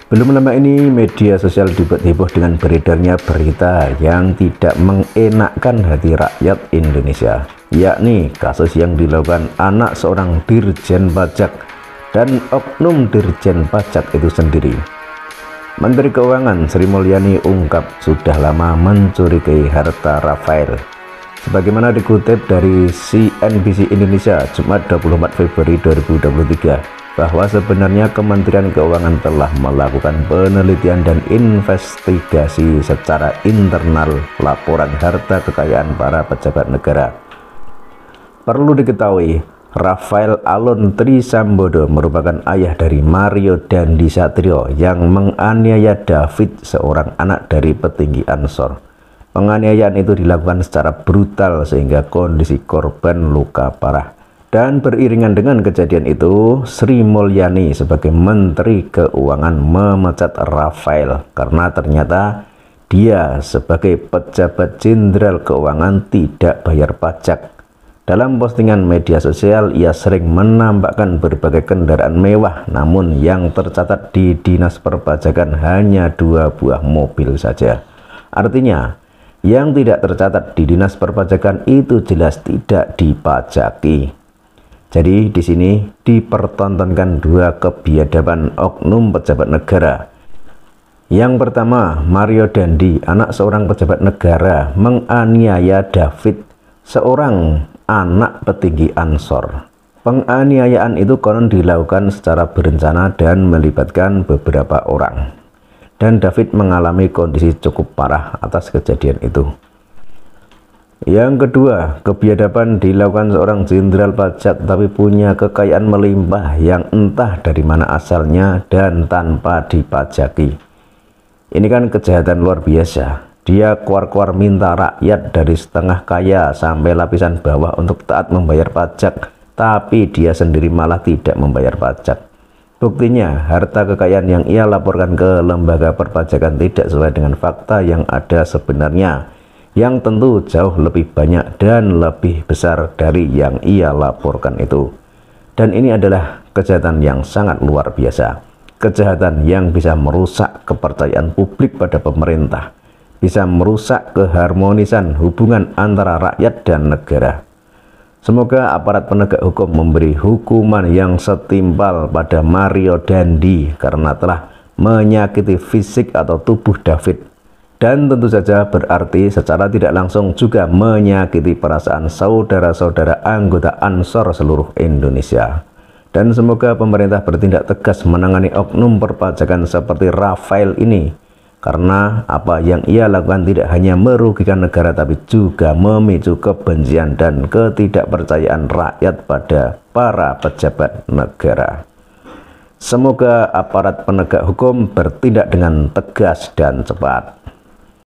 Belum lama ini media sosial dibuat heboh dengan beredarnya berita yang tidak mengenakkan hati rakyat Indonesia, yakni kasus yang dilakukan anak seorang Dirjen Pajak dan oknum Dirjen Pajak itu sendiri. Menteri Keuangan Sri Mulyani ungkap sudah lama mencurigai harta Rafael. Sebagaimana dikutip dari CNBC Indonesia Jumat 24 Februari 2023, bahwa sebenarnya Kementerian Keuangan telah melakukan penelitian dan investigasi secara internal laporan harta kekayaan para pejabat negara. Perlu diketahui, Rafael Alun Trisambodo merupakan ayah dari Mario Dandi Satrio yang menganiaya David, seorang anak dari petinggi Ansor. Penganiayaan itu dilakukan secara brutal sehingga kondisi korban luka parah. Dan beriringan dengan kejadian itu, Sri Mulyani sebagai Menteri Keuangan memecat Rafael karena ternyata dia sebagai pejabat jenderal keuangan tidak bayar pajak. Dalam postingan media sosial, ia sering menampakkan berbagai kendaraan mewah, namun yang tercatat di Dinas Perpajakan hanya 2 buah mobil saja. Artinya, yang tidak tercatat di Dinas Perpajakan itu jelas tidak dipajaki. Jadi di sini dipertontonkan 2 kebiadaban oknum pejabat negara. Yang pertama, Mario Dandi, anak seorang pejabat negara, menganiaya David, seorang anak petinggi Ansor. Penganiayaan itu konon dilakukan secara berencana dan melibatkan beberapa orang. Dan David mengalami kondisi cukup parah atas kejadian itu. Yang kedua, kebiadaban dilakukan seorang jenderal pajak tapi punya kekayaan melimpah yang entah dari mana asalnya dan tanpa dipajaki. Ini kan kejahatan luar biasa. Dia keluar-keluar minta rakyat dari setengah kaya sampai lapisan bawah untuk taat membayar pajak, tapi dia sendiri malah tidak membayar pajak. Buktinya, harta kekayaan yang ia laporkan ke lembaga perpajakan tidak sesuai dengan fakta yang ada sebenarnya, yang tentu jauh lebih banyak dan lebih besar dari yang ia laporkan itu. Dan ini adalah kejahatan yang sangat luar biasa. Kejahatan yang bisa merusak kepercayaan publik pada pemerintah, bisa merusak keharmonisan hubungan antara rakyat dan negara. Semoga aparat penegak hukum memberi hukuman yang setimpal pada Mario Dandi karena telah menyakiti fisik atau tubuh David. Dan tentu saja berarti secara tidak langsung juga menyakiti perasaan saudara-saudara anggota Ansor seluruh Indonesia. Dan semoga pemerintah bertindak tegas menangani oknum perpajakan seperti Rafael ini. Karena apa yang ia lakukan tidak hanya merugikan negara tapi juga memicu kebencian dan ketidakpercayaan rakyat pada para pejabat negara. Semoga aparat penegak hukum bertindak dengan tegas dan cepat.